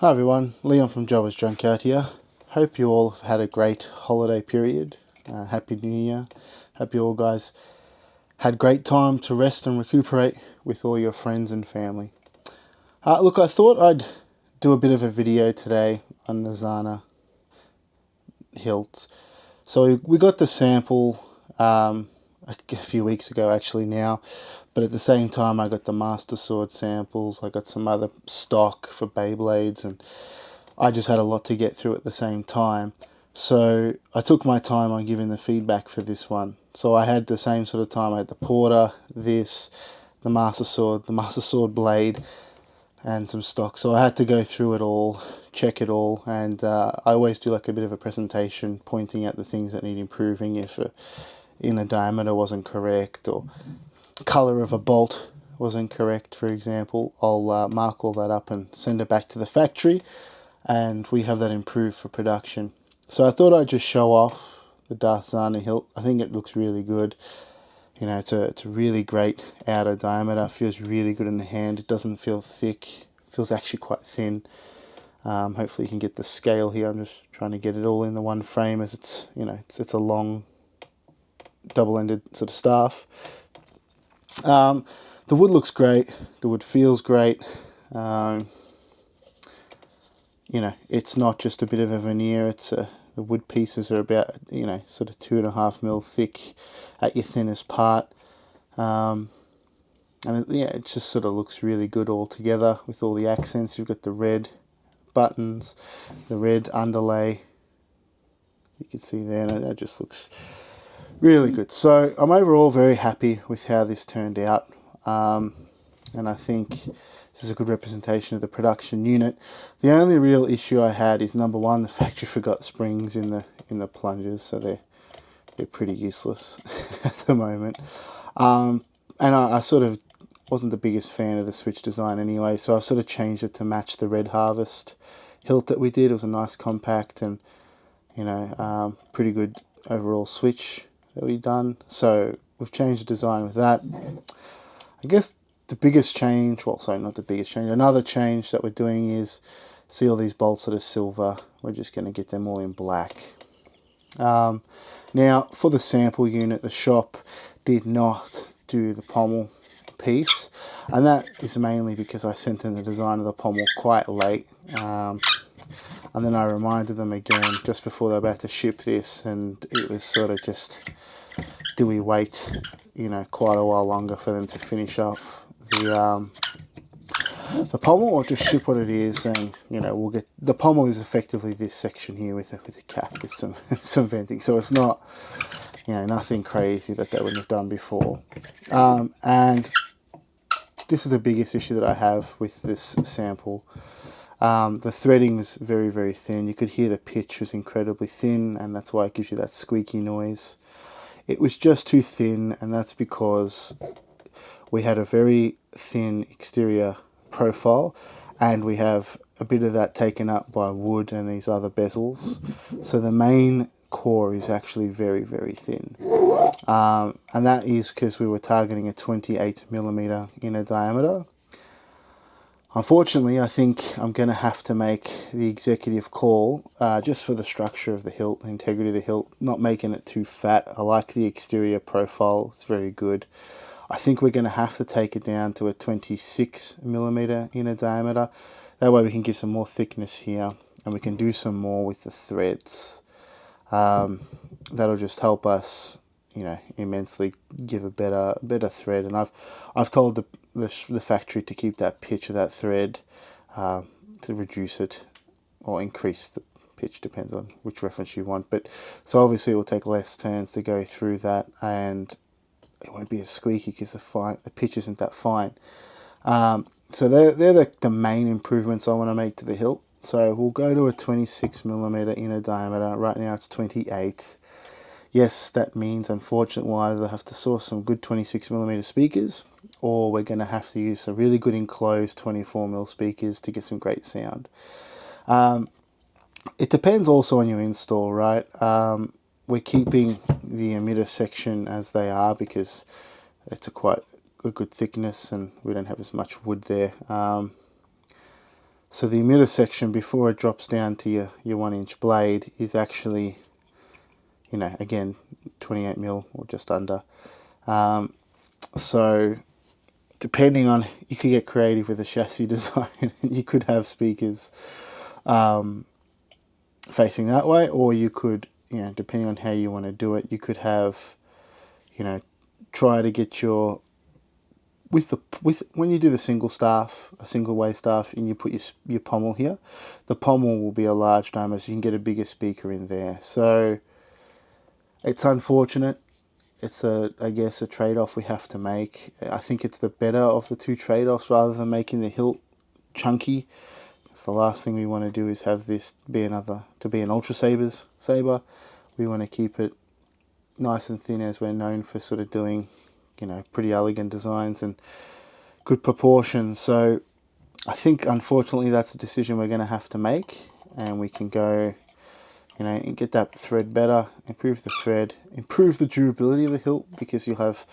Hi everyone, Leon from Jawas Junkyard here. Hope you all have had a great holiday period. Happy New Year. Hope you all guys had great time to rest and recuperate with all your friends and family. Look, I thought I'd do a bit of a video today on the Zannah Hilt. So we got the sample a few weeks ago actually now, but at the same time I got the Master Sword samples, I got some other stock for Beyblades, and I just had a lot to get through at the same time. So I took my time on giving the feedback for this one. So I had the same sort of time. I had the Porter, this, the Master Sword blade, and some stock. So I had to go through it all, check it all, and I always do like a bit of a presentation pointing out the things that need improving if inner diameter wasn't correct or color of a bolt wasn't correct, for example. I'll mark all that up and send it back to the factory, and we have that improved for production. So I thought I'd just show off the Darth Zannah Hilt. I think it looks really good. You know, it's a really great outer diameter. Feels really good in the hand. It doesn't feel thick. Feels actually quite thin. Hopefully you can get the scale here. I'm just trying to get it all in the one frame, as it's, you know, it's a long double-ended sort of staff. The wood looks great. The wood feels great. You know, it's not just a bit of a veneer. It's the wood pieces are about, you know, sort of 2.5 mm thick at your thinnest part. And it just sort of looks really good all together with all the accents. You've got the red buttons, the red underlay. You can see there, and it just looks really good. So I'm overall very happy with how this turned out. And I think this is a good representation of the production unit. The only real issue I had is, number one, the factory forgot springs in the plungers, so they're pretty useless at the moment. And I sort of wasn't the biggest fan of the switch design anyway, so I sort of changed it to match the Red Harvest hilt that we did. It was a nice compact and, you know, pretty good overall switch that we've done. So we've changed the design with that. I guess the biggest change, well, sorry, not the biggest change, another change that we're doing is, see all these bolts that are silver, we're just going to get them all in black. Now, for the sample unit, the shop did not do the pommel piece, and that is mainly because I sent in the design of the pommel quite late, and then I reminded them again just before they were about to ship this, and it was sort of just, do we wait, you know, quite a while longer for them to finish off the pommel, or just ship what it is, and, you know, we'll get, the pommel is effectively this section here with a cap with some some venting, so it's not, you know, nothing crazy that they wouldn't have done before. And this is the biggest issue that I have with this sample. The threading was very, very thin. You could hear the pitch was incredibly thin, and that's why it gives you that squeaky noise. It was just too thin, and that's because we had a very thin exterior profile, and we have a bit of that taken up by wood and these other bezels. So the main core is actually very, very thin. And that is because we were targeting a 28mm inner diameter. Unfortunately, I think I'm going to have to make the executive call, just for the structure of the hilt, the integrity of the hilt, not making it too fat. I like the exterior profile, it's very good. I think we're going to have to take it down to a 26mm inner diameter. That way we can give some more thickness here, and we can do some more with the threads. That'll just help us, you know, immensely, give a better thread. And I've told the factory to keep that pitch of that thread, to reduce it or increase the pitch, depends on which reference you want. But so obviously it will take less turns to go through that, and it won't be as squeaky because the pitch isn't that fine. So they're the main improvements I want to make to the hilt. So we'll go to a 26mm inner diameter. Right now it's 28. Yes, that means, unfortunately, we'll either have to source some good 26mm speakers, or we're going to have to use some really good enclosed 24mm speakers to get some great sound. It depends also on your install, right? We're keeping the emitter section as they are because it's a quite a good thickness, and we don't have as much wood there. So the emitter section before it drops down to your 1-inch blade is actually, again, 28mm or just under. So depending on, you could get creative with a chassis design. You could have speakers facing that way, or you could, depending on how you want to do it, you could have, try to get your, with when you do the single way staff, and you put your pommel here, the pommel will be a large diameter, so you can get a bigger speaker in there. So it's unfortunate. It's I guess a trade-off we have to make. I think it's the better of the two trade-offs, rather than making the hilt chunky. It's the last thing we want to do is have this be an Ultra saber. We want to keep it nice and thin, as we're known for sort of doing, pretty elegant designs and good proportions. So I think, unfortunately, that's the decision we're going to have to make, and we can go, and get that thread better, improve the thread, improve the durability of the hilt, because you'll have,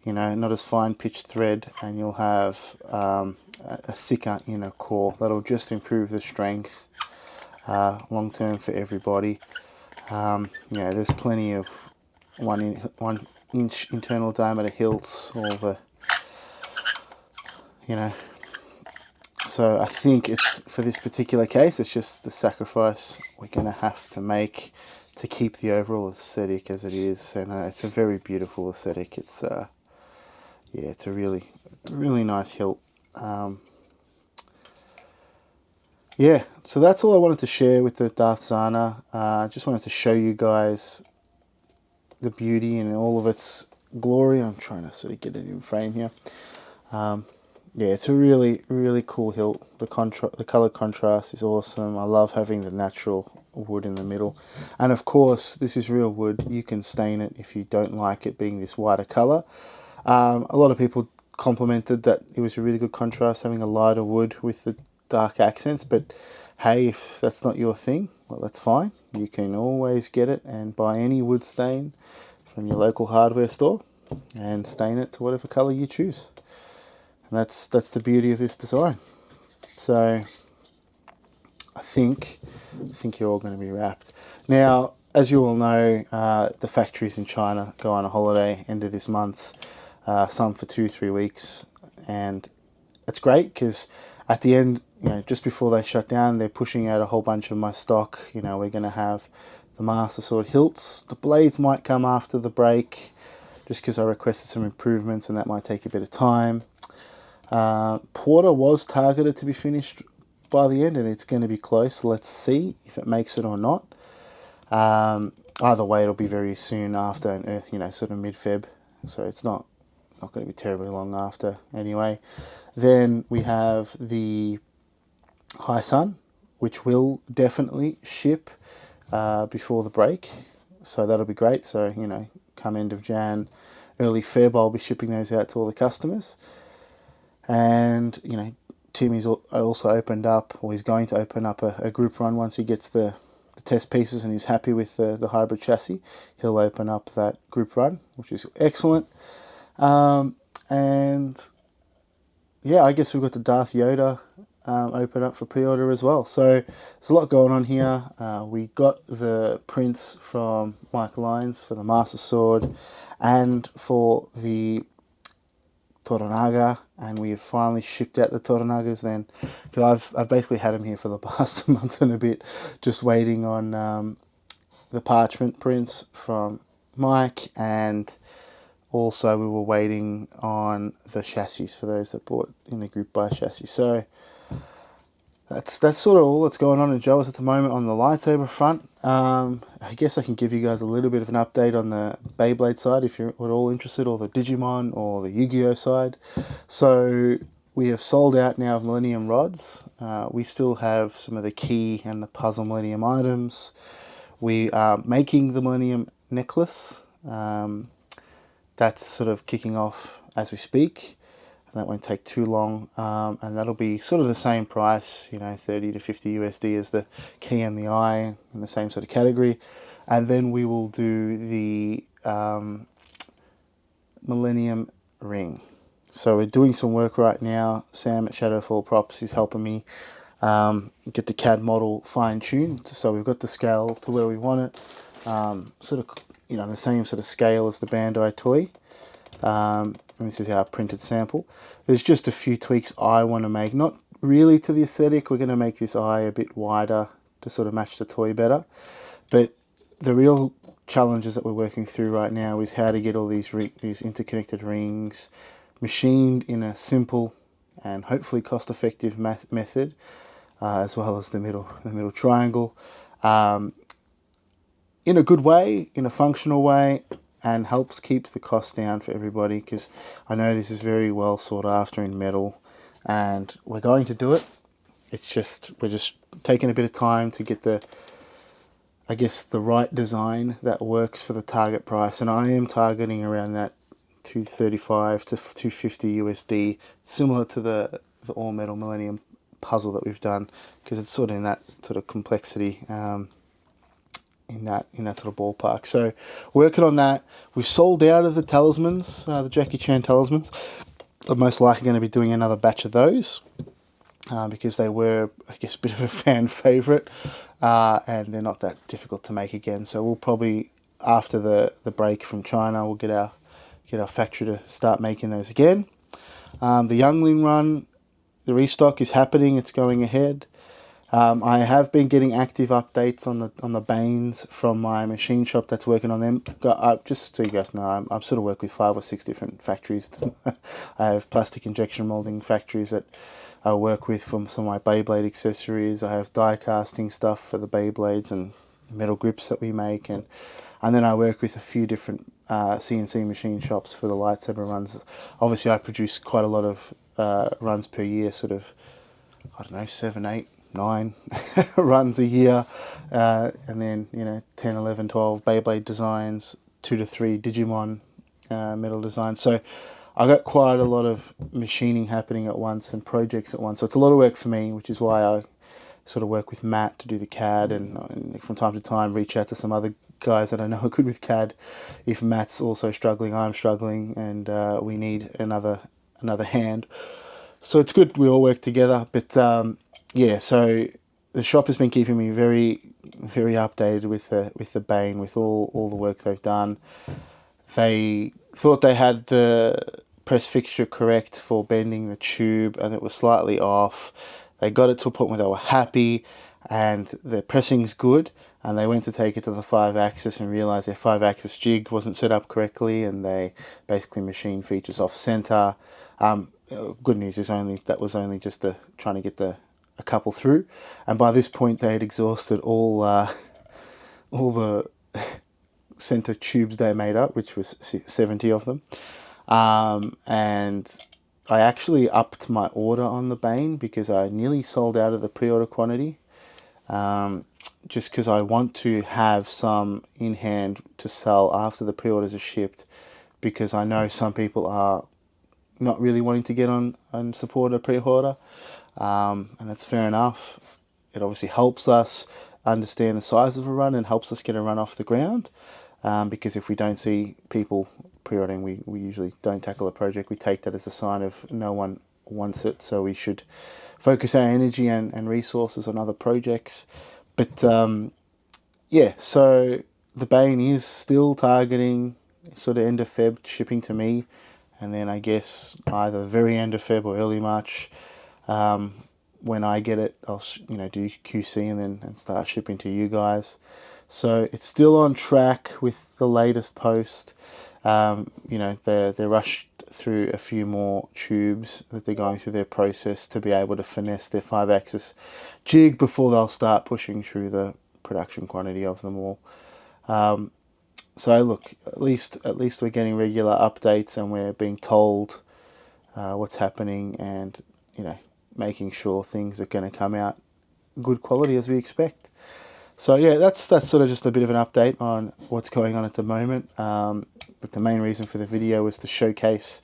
not as fine pitched thread, and you'll have a thicker inner core that'll just improve the strength long term for everybody. There's plenty of 1 inch internal diameter hilts, all the, so I think it's, for this particular case, it's just the sacrifice we're going to have to make to keep the overall aesthetic as it is. And it's a very beautiful aesthetic. It's it's a really nice hilt. So that's all I wanted to share with the Darth Zannah. I just wanted to show you guys the beauty and all of its glory. I'm trying to sort of get it in frame here. It's a really cool hilt. The color contrast is awesome. I love having the natural wood in the middle, and of course this is real wood. You can stain it if you don't like it being this whiter color. A lot of people complimented that it was a really good contrast having a lighter wood with the dark accents, but hey, if that's not your thing, well, that's fine. You can always get it and buy any wood stain from your local hardware store and stain it to whatever color you choose. And that's the beauty of this design. So I think you're all going to be wrapped. Now, as you all know, the factories in China go on a holiday end of this month, some for 2-3 weeks, and it's great because at the end, just before they shut down, they're pushing out a whole bunch of my stock. We're going to have the Master Sword hilts. The blades might come after the break, just because I requested some improvements, and that might take a bit of time. Porter was targeted to be finished by the end, and it's going to be close. Let's see if it makes it or not. Either way, it'll be very soon after, sort of mid-Feb, so it's not going to be terribly long after anyway. Then we have the High Sun, which will definitely ship before the break, so that'll be great. So, come end of Jan, early Feb, I'll be shipping those out to all the customers. And, Timmy's also opened up, or he's going to open up a group run once he gets the test pieces and he's happy with the hybrid chassis. He'll open up that group run, which is excellent. And yeah, I guess we've got the Darth Yoda open up for pre-order as well. So there's a lot going on here. We got the prints from Mike Lyons for the Master Sword and for the Toranaga, and we have finally shipped out the Toranagas then, because I've basically had them here for the past month and a bit, just waiting on the parchment prints from Mike, and also we were waiting on the chassis for those that bought in the group buy chassis. So that's sort of all that's going on in Jawas at the moment on the lightsaber front. I guess I can give you guys a little bit of an update on the Beyblade side if you're at all interested, or the Digimon or the Yu-Gi-Oh side. So we have sold out now of Millennium rods. We still have some of the key and the puzzle Millennium items. We are making the Millennium necklace. That's sort of kicking off as we speak. That won't take too long, and that'll be sort of the same price, 30 to 50 USD as the key and the eye, in the same sort of category. And then we will do the Millennium ring. So we're doing some work right now. Sam at Shadowfall Props is helping me get the CAD model fine-tuned, so we've got the scale to where we want it, sort of, the same sort of scale as the Bandai toy. And this is our printed sample. There's just a few tweaks I want to make, not really to the aesthetic. We're going to make this eye a bit wider to sort of match the toy better, but the real challenges that we're working through right now is how to get all these interconnected rings machined in a simple and hopefully cost-effective method, as well as the middle triangle, in a good way, in a functional way, and helps keep the cost down for everybody, because I know this is very well sought after in metal, and we're going to do it. We're just taking a bit of time to get the right design that works for the target price, and I am targeting around that 235 to 250 USD, similar to the all metal Millennium puzzle that we've done, because it's sort of in that sort of complexity, in that sort of ballpark. So working on that. We've sold out of the talismans, the Jackie Chan talismans. I'm most likely going to be doing another batch of those, because they were, I guess, a bit of a fan favourite, and they're not that difficult to make again. So we'll probably, after the break from China, we'll get our factory to start making those again. The Youngling run, the restock is happening. It's going ahead. I have been getting active updates on the Banes from my machine shop that's working on them. Just so you guys know, I'm sort of work with 5 or 6 different factories. I have plastic injection molding factories that I work with for some of my Beyblade accessories. I have die casting stuff for the Beyblades and metal grips that we make, and then I work with a few different CNC machine shops for the lightsaber runs. Obviously, I produce quite a lot of runs per year, sort of, I don't know, 7, 8, 9 runs a year, and then 10, 11, 12 Beyblade designs, 2 to 3 Digimon metal designs. So I got quite a lot of machining happening at once and projects at once. So it's a lot of work for me, which is why I sort of work with Matt to do the CAD, and from time to time reach out to some other guys that I know are good with CAD. If Matt's also struggling, I'm struggling, and we need another hand. So it's good we all work together. But yeah, so the shop has been keeping me very, very updated with the Bane, with all the work they've done. They thought they had the press fixture correct for bending the tube, and it was slightly off. They got it to a point where they were happy, and the pressing's good, and they went to take it to the 5-axis and realised their 5-axis jig wasn't set up correctly, and they basically machined features off centre. Good news is that was only just trying to get a couple through, and by this point they had exhausted all the centre tubes they made up, which was 70 of them, and I actually upped my order on the Bane because I nearly sold out of the pre-order quantity, just because I want to have some in hand to sell after the pre-orders are shipped, because I know some people are not really wanting to get on and support a pre-order, and that's fair enough. It obviously helps us understand the size of a run and helps us get a run off the ground, because if we don't see people pre-ordering, we usually don't tackle a project. We take that as a sign of no one wants it, so we should focus our energy and resources on other projects. But yeah, so the Bane is still targeting sort of end of Feb shipping to me, and then I guess either very end of Feb or early March, when I get it, I'll do QC and start shipping to you guys. So it's still on track with the latest post. They're rushed through a few more tubes that they're going through their process to be able to finesse their 5-axis jig before they'll start pushing through the production quantity of them all. So look, at least we're getting regular updates, and we're being told what's happening, and making sure things are going to come out good quality as we expect. So yeah, that's sort of just a bit of an update on what's going on at the moment. But the main reason for the video was to showcase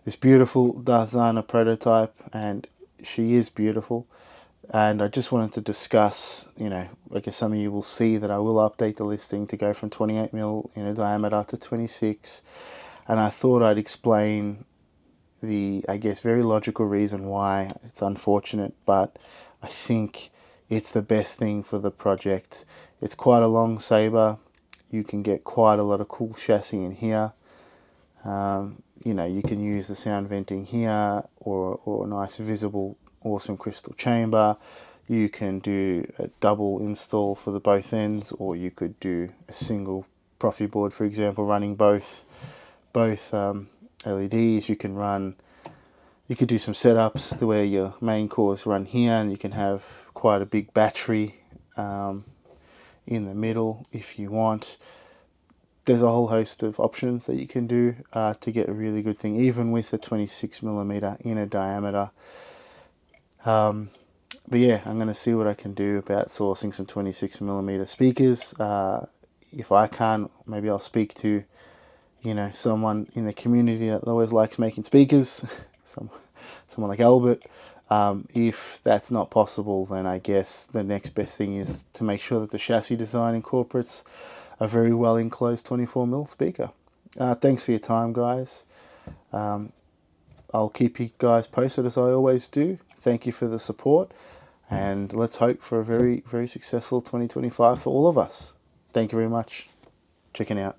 this beautiful Darth Zannah prototype, and she is beautiful. And I just wanted to discuss, I guess some of you will see that I will update the listing to go from 28mm in a diameter to 26. And I thought I'd explain the, I guess, very logical reason why. It's unfortunate, but I think it's the best thing for the project. It's quite a long saber. You can get quite a lot of cool chassis in here. You know, you can use the sound venting here, or a nice visible awesome crystal chamber. You can do a double install for the both ends, or you could do a single profi board, for example, running both LEDs. You could do some setups to where your main cores run here, and you can have quite a big battery in the middle if you want. There's a whole host of options that you can do to get a really good thing, even with a 26mm inner diameter. But yeah, I'm going to see what I can do about sourcing some 26mm speakers. If I can't, maybe I'll speak to, you know, someone in the community that always likes making speakers, someone like Albert. If that's not possible, then I guess the next best thing is to make sure that the chassis design incorporates a very well enclosed 24mm speaker. Thanks for your time, guys. I'll keep you guys posted as I always do. Thank you for the support, and let's hope for a very, very successful 2025 for all of us. Thank you very much. Checking out.